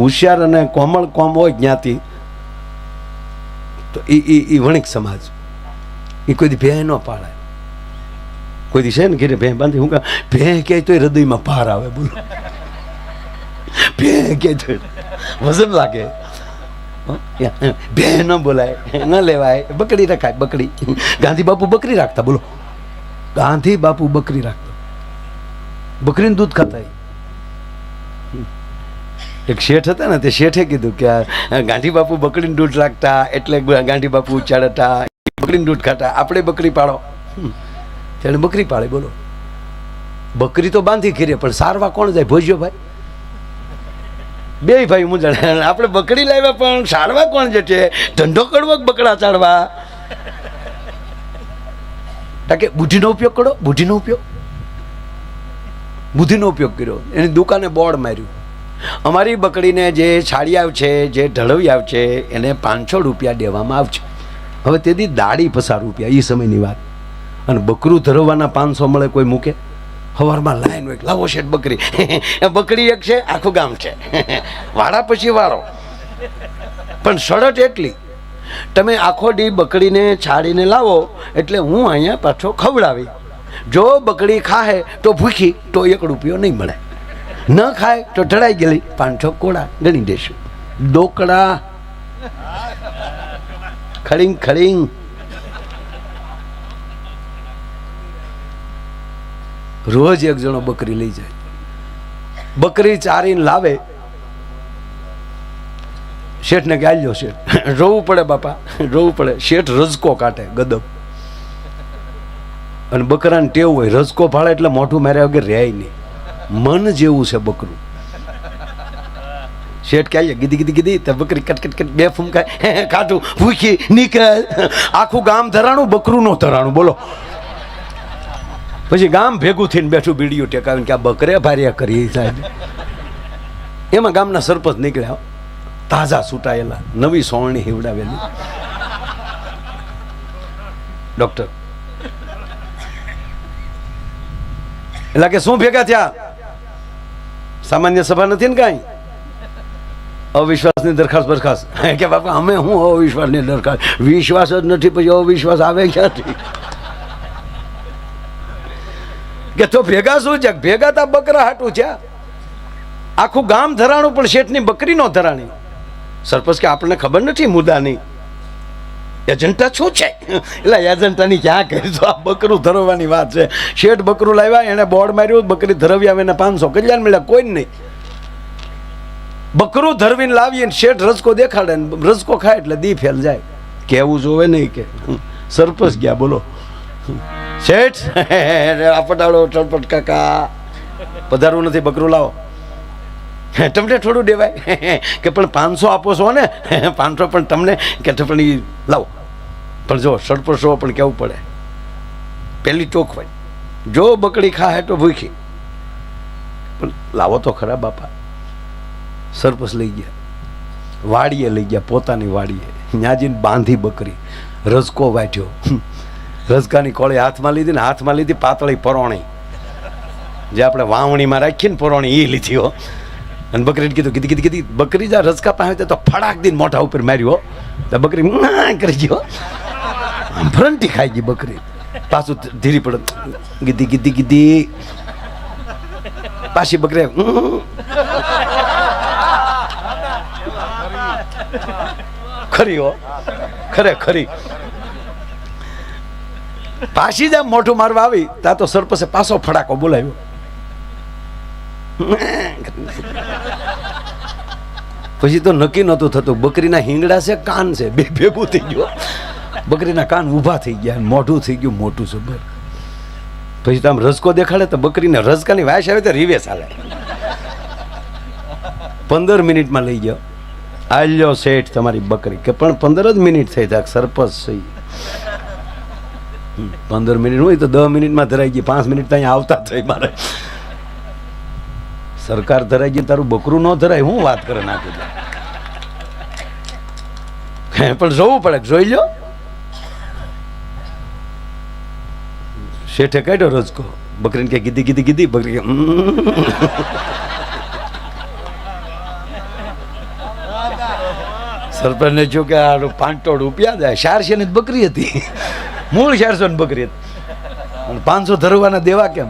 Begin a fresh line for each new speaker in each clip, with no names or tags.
હોશિયાર અને કોમળ કોમ હોય જ્ઞાતિ તો એ વણિક સમાજ, એ કોઈ દી ભેં ન પાડે. કોઈ દી છે ને ઘેરે ભેં બાંધી, હું ભેં કહે તો હૃદયમાં ભાર આવે. બોલો, ભેં કહે તો વજન લાગે. ભેં ન બોલાય, ન લેવાય, બકરી રખાય. બકરી ગાંધી બાપુ બકરી રાખતા. બોલો, ગાંધી બાપુ બકરી રાખતા, બકરીનું દૂધ ખાતા. એક શેઠ હતા ને, તે શેઠે કીધું કે ગાંધી બાપુ બકરીનું દૂધ રાખતા એટલે ગાંધી બાપુ ઉચ્ચાડતા, બકરીનું દૂધ ખાતા, આપણે બકરી પાડો. ત્યારે બકરી પાડે. બોલો, બકરી તો બાંધી ખીરે, પણ સારવા કોણ જાય? ભોજ્યો ભાઈ, બે ભાઈ મૂંઝાણ. આપણે બકરી લાવ્યા પણ સારવા કોણ જશે? ધંધો કરવો બકડા ચાડવા? કે બુદ્ધિનો ઉપયોગ કરો. બુદ્ધિનો ઉપયોગ કર્યો. એની દુકાને બોર્ડ માર્યું, અમારી બકરીને જે છાડિયાવ છે, જે ઢળવિયાવ છે, એને 500 રૂપિયા દેવામાં આવશે. હવે તેથી દાડી પસાર રૂપિયા, એ સમયની વાત. અને બકરું ધરવાના 500 મળે કોઈ મૂકે? સવારમાં લાઈન હોય, લાવો શેઠ બકરી. બકરી એક છે, આખું ગામ છે. વાળા પછી વાળો. પણ શરત એટલી, તમે આખો દી બકરીને છાડીને લાવો એટલે હું અહીંયા પાછો ખવડાવી. જો બકરી ખાહે તો ભૂખી તો 1 રૂપિયો નહીં મળે, ન ખાય તો ઢળાઈ ગયેલી 500 કોડા ગણી દેશું. ડોકડા ખડીંગ ખડીંગ. રોજ એક જણો બકરી લઈ જાય, બકરી ચારીને લાવે. શેઠને કે આલ્યો શેઠ. રોવું પડે બાપા, રોવું પડે. શેઠ રજકો કાઢે ગદબ. અને બકરાને ટેવ હોય, રજકો ફાળે એટલે મોઢું માર્યા વગર રહે નહીં. મન જેવું છે બકરું. શેઠ કહે ગીધી ગીધી ગીધી તો બકરી કટકટ બે ફૂમકાય, કાઢું ભૂખી નીકળ. આખું ગામ ધરાણું, બકરું નો ધરાણું. બોલો, પછી ગામ ભેગું થઈને બેઠું બીડીયું ટેકાવીને કે આ બકરે ભાર્યા કરી સાહેબ. એમાં ગામના સરપંચ નીકળ્યા, તાજા છૂટાયેલા, નવી સોળણી હિવડાવેલી. ડોક્ટર એટલે કે શું ભેગા થયા? સામાન્ય સભા નથી ને કાંઈ? અવિશ્વાસની દરખાસ્ત બરખાસ્ત. કે બાપા અમે હું અવિશ્વાસની દરખાસ્ત? વિશ્વાસ જ નથી, પછી અવિશ્વાસ આવે ક્યાંથી? કે તો ભેગા શું છે? ભેગા તા બકરા હાટું છે. આખું ગામ ધરાણું પણ શેઠની બકરી નો ધરાણી. સરપંચ કે આપણને ખબર નથી મુદ્દાની. એજન્ટા શું છે? એટલે એજન્ટાની ક્યાં કરી? તો આ બકરું ધરવવાની વાત છે. શેઠ બકરું લાવ્યા, એને બોર્ડ માર્યું, બકરી ધરવી આવે, એને 500 કલ્યાણ મળ્યા. કોઈ નહીં. બકરું ધરવીને લાવીએ, શેઠ રસકો દેખાડે, રસકો ખાય એટલે દી ફેલ જાય. કેવું જોવે નહીં કે સરપંચ ગયા. બોલો, શેઠ આ પટાડો ચડપટ કાકા પધારવું નથી, બકરું લાવો. તમને થોડું દેવાય કે પણ 500 આપો છો ને? 500 પણ તમને કે પણ એ લાવો. પણ જો સરપંચો પણ કેવું પડે, પેલી ચોખવાય, જો બકરી ખાય તો ભૂખી, પણ લાવો તો ખરા બાપા. સરપંચ લઈ ગયા, વાડીએ લઈ ગયા, પોતાની વાડીએ. ન્યાજીને બાંધી બકરી, રસકો વાટ્યો. રસકાની કોળી હાથમાં લીધી ને, હાથમાં લીધી પાતળી પરોણી, જે આપણે વાવણીમાં રાખીએ ને પરોણી, એ લીધી હો. અને બકરીને કીધું કીધી કીધી કીધી બકરી જા રસકા પાસે તો ફડાક દીને મોઢા ઉપર માર્યો. તો બકરી કરી ગયો, ફરંટી ખાઈ ગઈ બકરી. પાછું ધીરી પડે, ગીધી ગીધી ગીધી, પાછી બકરી ખરી હો, ખરે ખરી. પાછી જ મોઢું મારવા આવી ત્યાં તો સરપંચે પાછો ફડાકો બોલાવ્યો. પછી તો નક્કી નહોતું થતું, બકરીના હિંગડા છે કાન છે, બે ભેગું થઈ ગયું. બકરીના કાન ઊભા થઈ ગયા, મોઢું થઈ ગયું મોટું જબર. પછી તો આમ રસકો દેખાડે તો બકરીને રસકાની વાસ આવે તો રીવે ચાલે. 15 મિનિટમાં લઈ ગયો. આલ્યો શેઠ તમારી બકરી. કે પણ 15 જ મિનિટ થઈ જાય, સરપંચ થઈ. 15 મિનિટ હોય તો 10 મિનિટમાં ધરાઈ ગઈ, 5 મિનિટ ત્યાં આવતા થઈ. મારે સરકાર ધરાઈ ગઈ, તારું બકરું ન ધરાય, હું વાત કરે નાખી. પણ જોવું પડે, જોઈ લો. શેઠે કાઢ્યો રજકો, બકરીને કે કીધી કીધી કીધી, બકરી સરપંચને જો કે આ 500 રૂપિયા જાય. 400 ની બકરી હતી, મૂળ 400 ની બકરી હતી, અને 500 ધરવાના દેવા કેમ?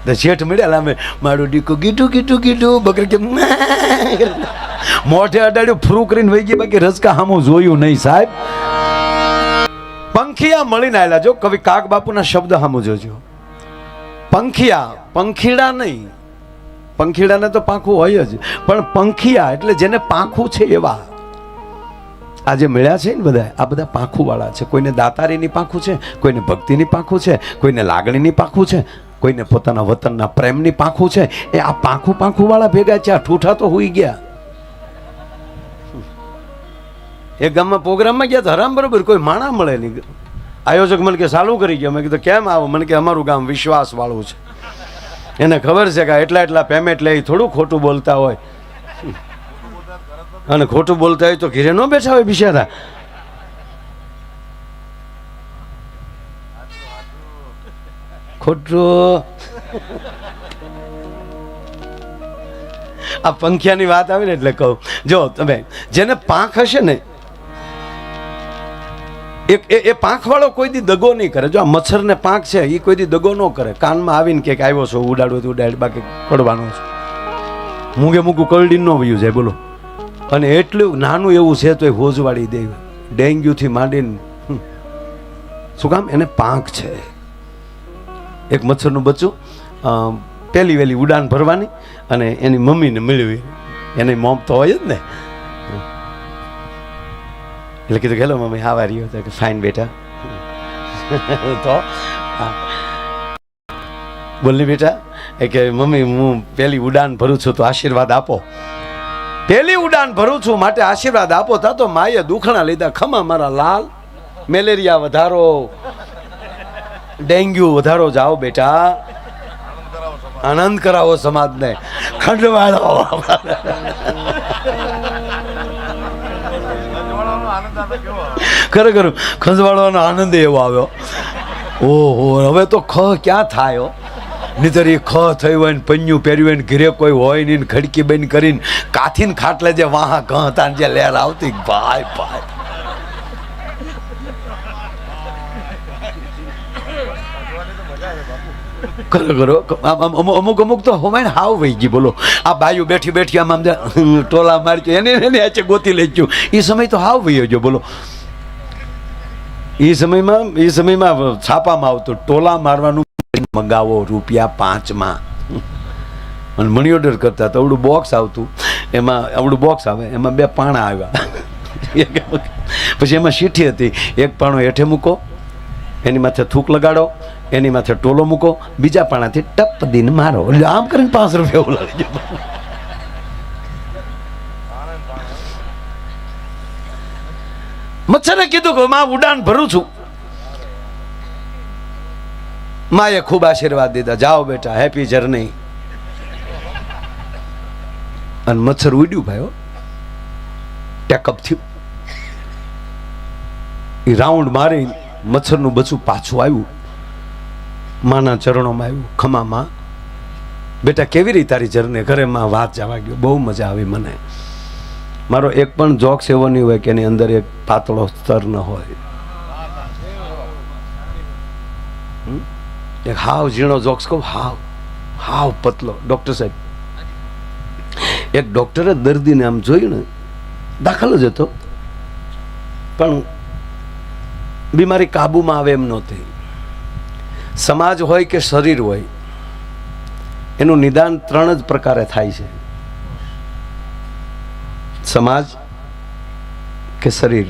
તો શેઠ મળ્યા લાંબે, મારું ડીકું ગીટું ગીટું ગીટું, બકરી કેમ મોઢે અડાડ્યું, ફ્રૂ કરીને વહી ગઈ. બાકી રસકા હામું જોયું નહીં સાહેબ. પંખિયા મળીને આવેલા. જો કવિ કાગ બાપુના શબ્દ હામું જોજો. પંખિયા, પંખીડા નહીં, પંખીડાને તો પાંખું હોય જ, પણ પંખિયા એટલે જેને પાંખું છે એવા આ જે મળ્યા છે ને બધા, આ બધા પાંખું વાળા છે. કોઈને દાતારીની પાંખું છે, કોઈને ભક્તિની પાંખું છે, કોઈને લાગણીની પાંખું છે, કોઈને પોતાના વતનના પ્રેમની પાંખું છે. એ આ પાંખું વાળા ભેગા છે. આ ઠૂઠા તો હોઈ ગયા. એક ગામમાં પ્રોગ્રામમાં ગયા તો હરામ બરોબર કોઈ માણા મળે નહીં. આયોજક મને કે ચાલુ કરી ગયો. મેં કીધું કેમ આવો? મને કે અમારું ગામ વિશ્વાસ વાળું છે, એને ખબર છે કે એટલા પેમેન્ટ લે, થોડું ખોટું બોલતા હોય. અને ખોટું બોલતા હોય તો ઘીરે ન બેઠા હોય બિચારા. ખોટું આ પંખિયાની વાત આવી ને એટલે કહું, જો તમે જેને પાંખ હશે ને એ પાંખ વાળો કોઈ દી દગો નહીં કરે. જો આ મચ્છર ને પાંખ છે એ કોઈ દી દગો ન કરે. કાનમાં આવીને કે આવ્યો છો ઉડાડવું તો ઉડાડ, બાકી પડવાનો છે. મૂંગે મૂકું કરડી ન વયું જાય બોલો. અને એટલું નાનું એવું છે તો એ હોજવાળી દે. ડેન્ગ્યુથી માંડીને શું કામ? એને પાંખ છે. એક મચ્છરનું બચ્ચું પહેલી વહેલી ઉડાન ભરવાની અને એની મમ્મીને મેળવી. એની મોમ તો હોય જ ને. એટલે કીધું hello mummy, how are you? તો કે ફાઇન બેટા. તો બોલની બેટા એ કે મમ્મી હું પહેલી ઉડાન ભરું છું તો આશીર્વાદ આપો. પહેલી ઉડાન ભરું છું માટે આશીર્વાદ આપો. તા તો માએ દુખણા લીધા. ખમા મારા લાલ, મેલેરિયા વધારો, ડેન્ગ્યુ વધારો. જાઓ બેટા, આનંદ કરાવો સમાજને, ખંડવાળો. ખરેખર ખંજવાળવાનો આનંદ એવો આવ્યો. ઓહો, હવે તો ક્યાં થાય? નહીતર એ થઈ હોય ને પન્યું પહેર્યું હોય ને ઘરે કોઈ હોય ને ખડકી બંધ કરીને કાથીને ખાટલે જે વાહ ઘતા જે લહેર આવતી, ભાઈ ભાઈ. ખરેખર અમુક તો હોમાય હાવ વહી ગઈ બોલો. આ બાયું બેઠી બેઠી આમ ટોલા મારી એને ગોતી લઈ ગયું. એ સમય તો હાવ વહી ગયો બોલો. એ સમયમાં છાપામાં આવતું ટોલા મારવાનું મંગાવો ₹5 અને મની ઓર્ડર કરતા તો આવડું બોક્સ આવતું. એમાં આવડું બોક્સ આવે, એમાં 2 પાણા આવ્યા. પછી એમાં શીઠી હતી. એક પાણો હેઠે મૂકો, એની માથે થૂક લગાડો, એની માથે ટોલો મૂકો, બીજા પાણાથી ટપ દીને મારો. એટલે આમ કરીને ₹5 એવું લાગે. મચ્છરે કીધું કે માં ઉડાન ભરું છું. માએ ખૂબ આશીર્વાદ દીધા, જાઓ બેટા, હેપી જર્ની. અને મચ્છર ઉડ્યું ભાઈ, ટેકઅપ થયું. એ રાઉન્ડ મારી મચ્છરનું બચ્ચું પાછું આવ્યું, માના ચરણોમાં આવ્યું. ખમામાં બેટા કેવી રીતે તારી જર્ની? ઘરે માં વાત જવા ગયો, બહુ મજા આવી મને. મારો એક પણ જોક્સ એવો નહીં હોય કે એની અંદર એક પાતળો સ્તર ન હોય. એક હાવ ઝીણો જોક્સ કહું, હાવ પતલો. ડૉક્ટર સાહેબ, એક ડૉક્ટરે દર્દીને આમ જોયું ને, દાખલ જ હતો પણ બીમારી કાબૂમાં આવે એમ નહોતી. સમાજ હોય કે શરીર હોય, એનું નિદાન 3 જ પ્રકારે થાય છે. સમાજ કે શરીર.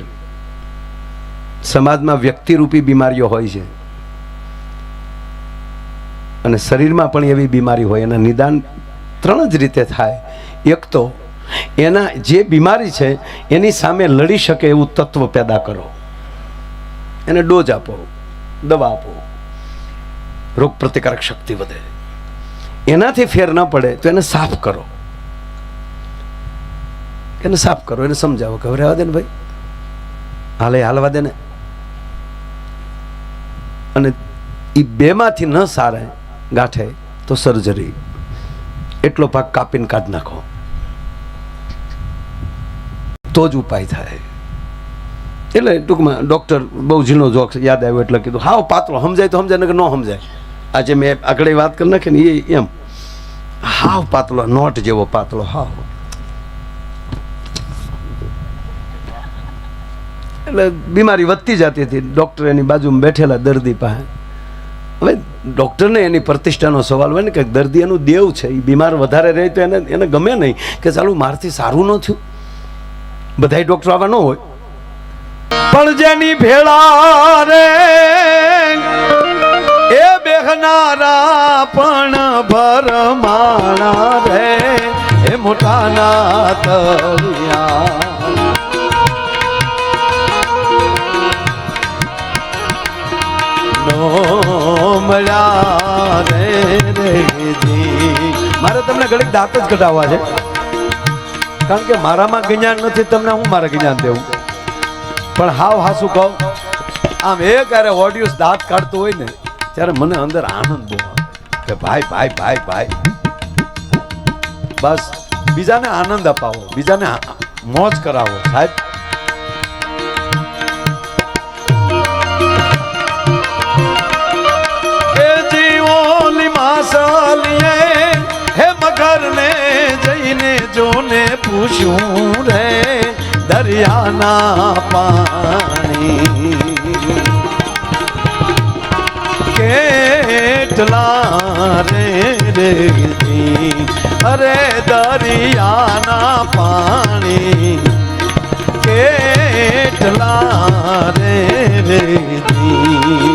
સમાજમાં વ્યક્તિરૂપી બીમારીઓ હોય છે અને શરીરમાં પણ એવી બીમારી હોય. એના નિદાન 3 જ રીતે થાય. એક તો એના જે બીમારી છે એની સામે લડી શકે એવું તત્વ પેદા કરો, એને ડોઝ આપો, દવા આપો, રોગ પ્રતિકારક શક્તિ વધે. એનાથી ફેર ન પડે તો એને સાફ કરો. એને સાફ કરો, એને સમજાવો કે રહેવા દે ને ભાઈ, હાલવા દે ને. અને એ 2માંથી ન સારે ગાંઠે તો સર્જરી. એટલો ભાગ કાપીને કાઢી નાખો. તો જ ઉપાય થાય. એટલે ટૂંકમાં ડૉક્ટર બહુ ઝીણો જોક્સ યાદ આવ્યો એટલે કીધું હાવ પાતળો, સમજાય તો સમજાય, ન સમજાય. આજે મેં આગળ વાત કરી નાખી ને એ એમ હાવ પાતળો, નોટ જેવો પાતળો હાવ. એટલે બીમારી વધતી જતી હતી. ડૉક્ટર એની બાજુમાં બેઠેલા દર્દી પાસે. હવે ડૉક્ટરને એની પ્રતિષ્ઠાનો સવાલ હોય ને કે દર્દી એનું દેવ છે, એ બીમાર વધારે રહે તો એને ગમે નહીં કે ચાલુ મારથી સારું ન થયું. બધાય ડૉક્ટર આવા ન હોય, પણ જેની ભેળા રે એ બેહનારા પણ ભરમાણા રે એ મોટાના તળિયા. મળ્યા રે રેજી. મારે તમને ઘડીક દાંત જ કઢાવવા છે, કારણ કે મારામાં જ્ઞાન નથી, તમને હું મારે જ્ઞાન દેવું. પણ હાવ હાસું કહું, આમ એક અરે ઓડિયન્સ દાંત કાઢતું હોય ને ત્યારે મને અંદર આનંદ બહુ આવે કે ભાઈ ભાઈ ભાઈ ભાઈ બસ બીજાને આનંદ અપાવો, બીજાને મોજ કરાવો સાહેબ. હે મગર ને જઈને જોને પૂછ્યું રે દરિયાના પાણી કેટલા રે રેતી. અરે દરિયાના પાણી કેટલા રે રેતી.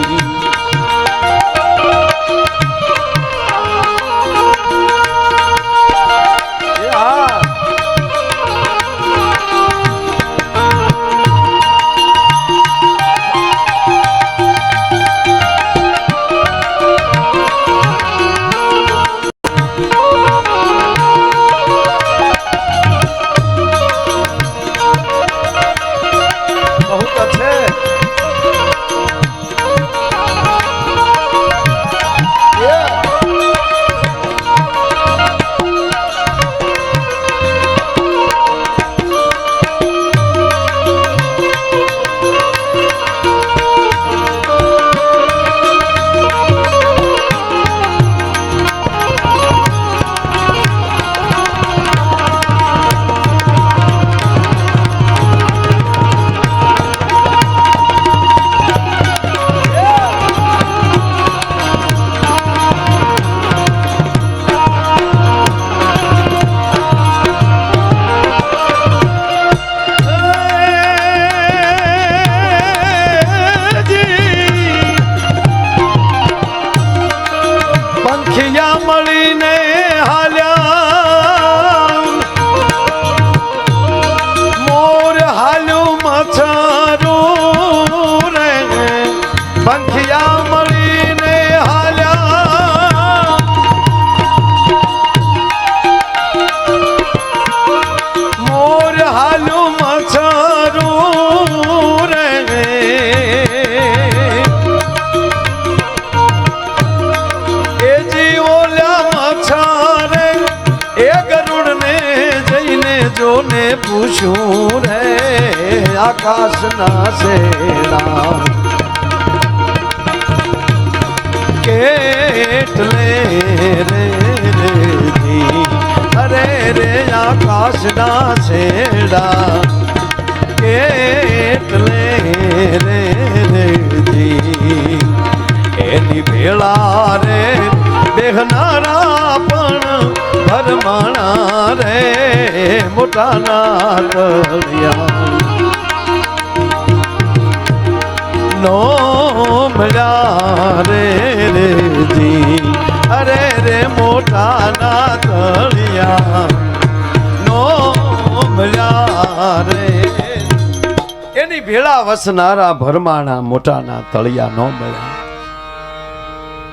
જોને પૂછું રે આકાશના શેડા કેટલે રે રેજી. અરે રે આકાશના શેડા કેટલે રે રેજી. એની ભેળા રે બેહનારા પણ ભરમાણા રે મોટાના તળિયા. નો મળ્યા રે રેજી. અરે રે મોટાના તળિયા નો મળ્યા રે. એની ભેળા વસનારા ભરમાણા મોટાના તળિયા નો મળ્યા.